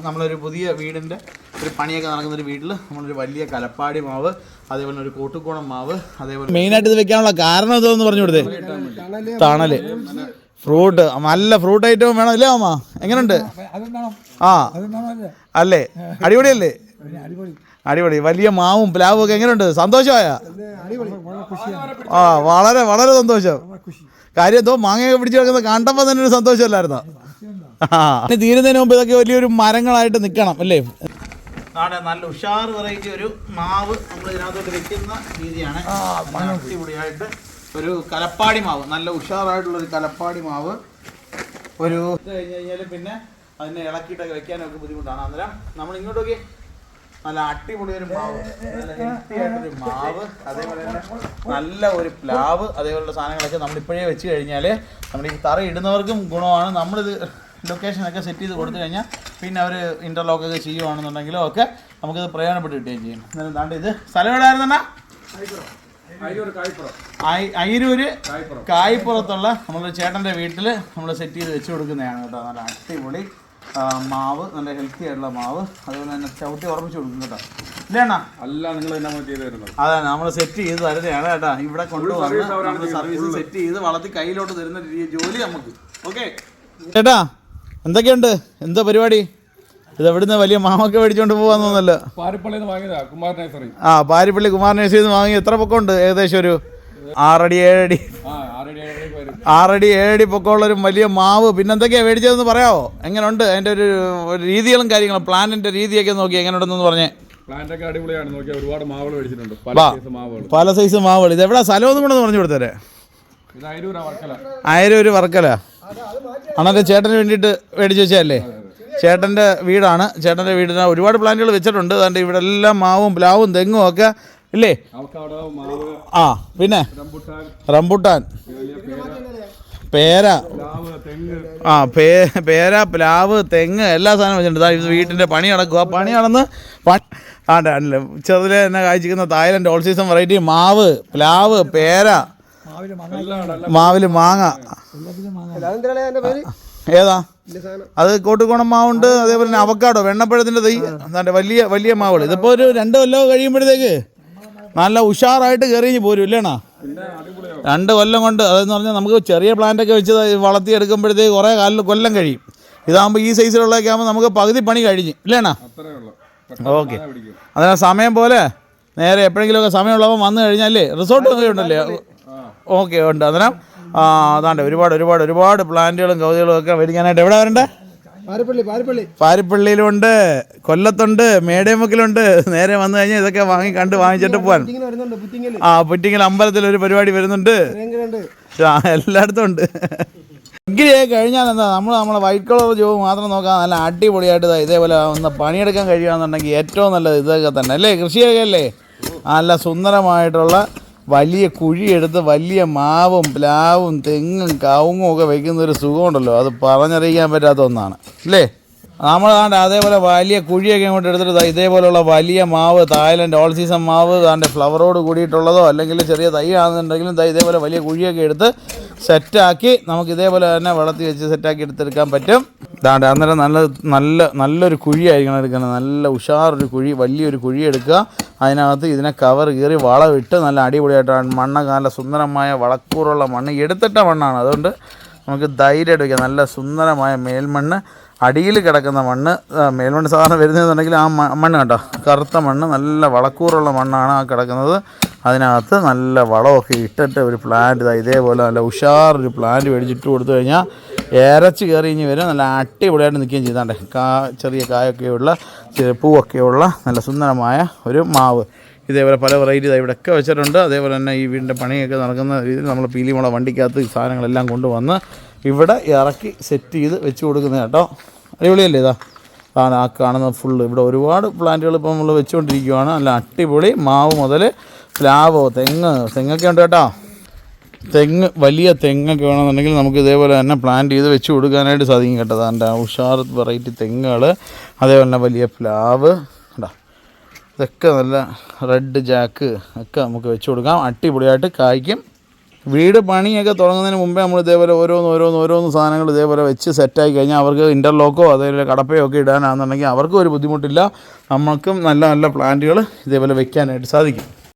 നമ്മളൊരു പുതിയ വീടിൻ്റെ ഒരു പണിയൊക്കെ നടക്കുന്നൊരു വീട്ടിൽ നമ്മളൊരു വലിയ കലപ്പാടി മാവ്, അതേപോലെ ഒരു കോട്ടുകോണം മാവ്, അതേപോലെ മെയിനായിട്ട് ഇത് വെക്കാനുള്ള കാരണം എന്തോന്ന് പറഞ്ഞു കൊടുത്തേ. തണല്, ഫ്രൂട്ട്, നല്ല ഫ്രൂട്ട് ഐറ്റവും വേണം അല്ലേ അമ്മ? എങ്ങനെയുണ്ട്? ആ അല്ലേ, അടിപൊളിയല്ലേ? അടിപൊളി. വലിയ മാവും പ്ലാവും ഒക്കെ എങ്ങനെയുണ്ട്? സന്തോഷമായ? ആ വളരെ വളരെ സന്തോഷം. കാര്യം എന്തോ മാങ്ങയൊക്കെ പിടിച്ചു കിടക്കുന്നത് കണ്ടപ്പോൾ തന്നെ ഒരു സന്തോഷമല്ലായിരുന്നോ? ആ തീരുന്നതിന് മുമ്പ് ഇതൊക്കെ വലിയൊരു മരങ്ങളായിട്ട് നിൽക്കണം അല്ലേ? നാടെ നല്ല ഉഷാർ വെറൈറ്റി ഒരു മാവ് നമ്മൾ ഇതിനകത്തോട്ട് വെക്കുന്ന രീതിയാണ്. അടിപൊളിയായിട്ട് ഒരു കലപ്പാടി മാവ്, നല്ല ഉഷാറായിട്ടുള്ളൊരു കലപ്പാടി മാവ്. ഒരു കഴിഞ്ഞ് കഴിഞ്ഞാൽ പിന്നെ അതിനെ ഇളക്കിയിട്ടൊക്കെ വെക്കാനൊക്കെ ബുദ്ധിമുട്ടാണ്. അന്നേരം നമ്മൾ ഇങ്ങോട്ടൊക്കെ നല്ല അടിപൊളി ഒരു മാവ്, നല്ല ഹെൽത്തി ആയിട്ടൊരു മാവ്, അതേപോലെ തന്നെ നല്ല ഒരു പ്ലാവ്, അതേപോലുള്ള സാധനങ്ങളൊക്കെ നമ്മളിപ്പോഴേ വെച്ച് കഴിഞ്ഞാൽ നമ്മൾ ഈ തറ ഇടുന്നവർക്കും ഗുണമാണ്. നമ്മളിത് ലൊക്കേഷനൊക്കെ സെറ്റ് ചെയ്ത് കൊടുത്തു കഴിഞ്ഞാൽ പിന്നെ അവർ ഇൻ്റർലോക്കൊക്കെ ചെയ്യുകയാണെന്നുണ്ടെങ്കിലും ഒക്കെ നമുക്കിത് പ്രയോജനപ്പെട്ട് കിട്ടുകയും ചെയ്യും. എന്നാലും താണ്ട് ഇത് സ്ഥലം എവിടെയായിരുന്നാ? അയിരൂര് കായ്പുറത്തുള്ള നമ്മുടെ ചേട്ടൻ്റെ വീട്ടിൽ നമ്മൾ സെറ്റ് ചെയ്ത് വെച്ച് കൊടുക്കുന്നതാണ് കേട്ടോ. നല്ല അടിപൊളി മാവ്, നല്ല ഹെൽത്തി ആയിട്ടുള്ള മാവ്, അതുപോലെ തന്നെ ചവിട്ടി ഉറപ്പിച്ച് കൊടുക്കും കേട്ടോ. ഇല്ലേണ്ണ? അല്ല, നിങ്ങൾ തന്നെ ചെയ്ത് തരുന്നത്. അതെ, നമ്മൾ സെറ്റ് ചെയ്ത് തരുന്നതാണ് കേട്ടോ. ഇവിടെ കൊണ്ടുവന്ന് നമ്മൾ സർവീസ് സെറ്റ് ചെയ്ത് വളർത്തി കയ്യിലോട്ട് തരുന്ന ജോലി നമുക്ക്. ഓക്കെ ചേട്ടാ, എന്തൊക്കെയുണ്ട്? എന്താ പരിപാടി? ഇത് എവിടുന്ന് വലിയ മാമൊക്കെ മേടിച്ചോണ്ട് പോകാൻ തോന്നല്ലോ. പാരിപ്പള്ളി കുമാർ നഴ്സറിയിൽ നിന്ന് വാങ്ങി. എത്ര പൊക്കമുണ്ട്? ഏകദേശം ഒരു 6 അടി 7 അടി 6 അടി 7 അടി പൊക്കമുള്ളൊരു വലിയ മാവ്. പിന്നെ എന്തൊക്കെയാണ് മേടിച്ചതെന്ന് പറയാമോ? എങ്ങനെയുണ്ട് അതിൻ്റെ ഒരു രീതികളും കാര്യങ്ങളും, പ്ലാന്റിൻ്റെ രീതിയൊക്കെ നോക്കി എങ്ങനെയുണ്ടെന്ന് പറഞ്ഞേ. പ്ലാന്റൊക്കെ അടിപൊളിയാണ്. നോക്കിയാൽ ഒരുപാട് മാവുകൾ മേടിച്ചിട്ടുണ്ട്, പല സൈസ് മാവുകൾ. ഇത് എവിടെ സ്ഥലം ഒന്നും കൂടെ പറഞ്ഞു കൊടുത്തേ. അയരൂര് വർക്കല. അണ്ണൻ്റെ ചേട്ടന് വേണ്ടിയിട്ട് മേടിച്ച് വെച്ചതല്ലേ? ചേട്ടൻ്റെ വീടാണ്. ചേട്ടൻ്റെ വീടിന് ഒരുപാട് പ്ലാന്റുകൾ വെച്ചിട്ടുണ്ട്. അതുകൊണ്ട് ഇവിടെ എല്ലാം മാവും പ്ലാവും തെങ്ങും ഒക്കെ ഇല്ലേ? ആ പിന്നെ റംബുട്ടാൻ, പേര, ആ പേര, പ്ലാവ്, തെങ്ങ്, എല്ലാ സാധനവും വെച്ചിട്ടുണ്ട്. ഇത് വീട്ടിൻ്റെ പണി നടക്കുക. പണി നടന്ന് ആണ്ടല്ലേ ചെറുതിലെ തന്നെ കായ്ച്ചിരിക്കുന്ന തായ്ലൻഡ് ഓൾ സീസൺ വെറൈറ്റി മാവ്, പ്ലാവ്, പേര, മാവില് മാങ്ങ. ഏതാ അത്? കോട്ടുകോണം മാവുണ്ട്. അതേപോലെ തന്നെ അവക്കാഡോ, വെണ്ണപ്പഴത്തിൻ്റെ തൈ, എന്താണ്ട് വലിയ വലിയ മാവുകൾ. ഇതിപ്പോൾ ഒരു 2 കൊല്ലം കഴിയുമ്പോഴത്തേക്ക് നല്ല ഉഷാറായിട്ട് കയറിഞ്ഞ് പോരും ഇല്ലേണ? 2 കൊല്ലം കൊണ്ട്. അതെന്ന് പറഞ്ഞാൽ നമുക്ക് ചെറിയ പ്ലാന്റൊക്കെ വെച്ച് വളർത്തിയെടുക്കുമ്പോഴത്തേക്ക് കുറേ കൊല്ലം കഴിയും. ഇതാകുമ്പോൾ ഈ സൈസിലുള്ളതൊക്കെ ആകുമ്പോൾ നമുക്ക് പകുതി പണി കഴിഞ്ഞ് ഇല്ലേണ? ഓക്കെ. അതിന് സമയം പോലെ നേരെ എപ്പോഴെങ്കിലുമൊക്കെ സമയമുള്ളപ്പോൾ വന്നു കഴിഞ്ഞാലേ റിസോർട്ട് ഒക്കെ ഉണ്ടല്ലേ? ഓക്കെ ഉണ്ട്. അന്നേരം അതാണ്ട് ഒരുപാട് ഒരുപാട് ഒരുപാട് പ്ലാന്റുകളും കൗതുകളും ഒക്കെ മേടിക്കാനായിട്ട് എവിടെ വരണ്ടേ? പാരിപ്പള്ളിയിലുണ്ട്, കൊല്ലത്തുണ്ട്, മേടേമുക്കിലുണ്ട്. നേരെ വന്നു കഴിഞ്ഞാൽ ഇതൊക്കെ വാങ്ങിച്ചിട്ട് പോകാൻ. പുറ്റിങ്ങൽ അമ്പലത്തിൽ ഒരു പരിപാടി വരുന്നുണ്ട്. എല്ലായിടത്തും ഉണ്ട്. ഡിഗ്രി ആയി കഴിഞ്ഞാൽ എന്താ, നമ്മളെ വൈറ്റ് കളർ ജോബ് മാത്രം നോക്കാൻ നല്ല അടിപൊളിയായിട്ട് ഇതേപോലെ ഒന്ന് പണിയെടുക്കാൻ കഴിയുകയെന്നുണ്ടെങ്കിൽ ഏറ്റവും നല്ലത് ഇതൊക്കെ തന്നെ അല്ലേ? കൃഷിയൊക്കെ അല്ലേ? നല്ല സുന്ദരമായിട്ടുള്ള വലിയ കുഴിയെടുത്ത് വലിയ മാവും പ്ലാവും തെങ്ങും കവുങ്ങും ഒക്കെ വയ്ക്കുന്നൊരു സുഖമുണ്ടല്ലോ, അത് പറഞ്ഞറിയിക്കാൻ പറ്റാത്ത ഒന്നാണ് അല്ലേ? നമ്മളാണ്ട് അതേപോലെ വലിയ കുഴിയൊക്കെ ഇങ്ങോട്ട് എടുത്തിട്ട് ഇതേപോലെയുള്ള വലിയ മാവ്, തായ്ലൻഡ് ഓൾ സീസൺ മാവ്, താണ്ട് ഫ്ലവറോട് കൂടിയിട്ടുള്ളതോ അല്ലെങ്കിൽ ചെറിയ തൈ ആണെന്നുണ്ടെങ്കിലും ഇതേപോലെ വലിയ കുഴിയൊക്കെ എടുത്ത് സെറ്റാക്കി നമുക്ക് ഇതേപോലെ തന്നെ വളർത്തി വെച്ച് സെറ്റാക്കി എടുത്തെടുക്കാൻ പറ്റും. ഇതാണ്ട് അന്നേരം നല്ലൊരു കുഴിയായിരിക്കണം എടുക്കുന്നത്. നല്ല ഉഷാറൊരു കുഴി, വലിയൊരു കുഴി എടുക്കുക. അതിനകത്ത് ഇതിനെ കവർ കീറി വളമിട്ട് നല്ല അടിപൊളിയായിട്ടാണ് മണ്ണൊക്കെ നല്ല സുന്ദരമായ വളക്കൂറുള്ള മണ്ണ്, എടുത്തിട്ട മണ്ണാണ്. അതുകൊണ്ട് നമുക്ക് ധൈര്യമായിട്ട് വയ്ക്കാം. നല്ല സുന്ദരമായ മേൽമണ്ണ്, അടിയിൽ കിടക്കുന്ന മണ്ണ്. മേൽമണ്ണ് സാധാരണ വരുന്നതെന്നുണ്ടെങ്കിൽ ആ മണ്ണ് കേട്ടോ, കറുത്ത മണ്ണ്, നല്ല വളക്കൂറുള്ള മണ്ണാണ് ആ കിടക്കുന്നത്. അതിനകത്ത് നല്ല വളമൊക്കെ ഇട്ടിട്ട് ഒരു പ്ലാന്റ് ഇതേപോലെ നല്ല ഉഷാറൊരു പ്ലാന്റ് മേടിച്ചിട്ട് കൊടുത്തു കഴിഞ്ഞാൽ ഇരച്ച് കയറി ഇഞ്ഞ് വരും. നല്ല അടിപൊളിയായിട്ട് നിൽക്കുകയും ചെയ്താണ്ടേ. ചെറിയ കായൊക്കെയുള്ള പൂവൊക്കെയുള്ള നല്ല സുന്ദരമായ ഒരു മാവ്. ഇതേപോലെ പല വെറൈറ്റി ഇവിടെയൊക്കെ വെച്ചിട്ടുണ്ട്. അതേപോലെ തന്നെ ഈ വീടിൻ്റെ പണിയൊക്കെ നടക്കുന്ന രീതിയിൽ നമ്മൾ പീലിമുള വണ്ടിക്കകത്ത് ഈ സാധനങ്ങളെല്ലാം കൊണ്ടുവന്ന് ഇവിടെ ഇറക്കി സെറ്റ് ചെയ്ത് വെച്ച് കൊടുക്കുന്നത് കേട്ടോ. അടിപൊളിയല്ലേ? അതാണ് ആ കാണുന്നത് ഫുള്ള്. ഇവിടെ ഒരുപാട് പ്ലാന്റുകൾ ഇപ്പോൾ നമ്മൾ വെച്ചുകൊണ്ടിരിക്കുകയാണ്. നല്ല അടിപൊളി മാവ് മുതൽ പ്ലാവോ തെങ്ങൊക്കെ ഉണ്ട് കേട്ടോ. വലിയ തെങ്ങൊക്കെ വേണമെന്നുണ്ടെങ്കിൽ നമുക്ക് ഇതേപോലെ തന്നെ പ്ലാന്റ് ചെയ്ത് വെച്ച് കൊടുക്കാനായിട്ട് സാധിക്കും കേട്ടോ. അതിൻ്റെ ഉഷാർ വെറൈറ്റി തെങ്ങുകൾ, അതേപോലെ തന്നെ വലിയ പ്ലാവ് കേട്ടോ. ഇതൊക്കെ നല്ല റെഡ് ജാക്ക് ഒക്കെ നമുക്ക് വെച്ച് കൊടുക്കാം. അടിപൊളിയായിട്ട് കായ്ക്കും വീട് പണിയൊക്കെ തുടങ്ങുന്നതിന് മുമ്പേ നമ്മൾ ഇതേപോലെ ഓരോന്ന് സാധനങ്ങൾ ഇതേപോലെ വെച്ച് സെറ്റായി കഴിഞ്ഞാൽ അവർക്ക് ഇൻ്റർലോക്കോ അതേപോലെ കടപ്പയോ ഒക്കെ ഇടാനാണെന്നുണ്ടെങ്കിൽ അവർക്കും ഒരു ബുദ്ധിമുട്ടില്ല. നമ്മൾക്കും നല്ല നല്ല പ്ലാന്റുകൾ ഇതേപോലെ വെക്കാനായിട്ട് സാധിക്കും.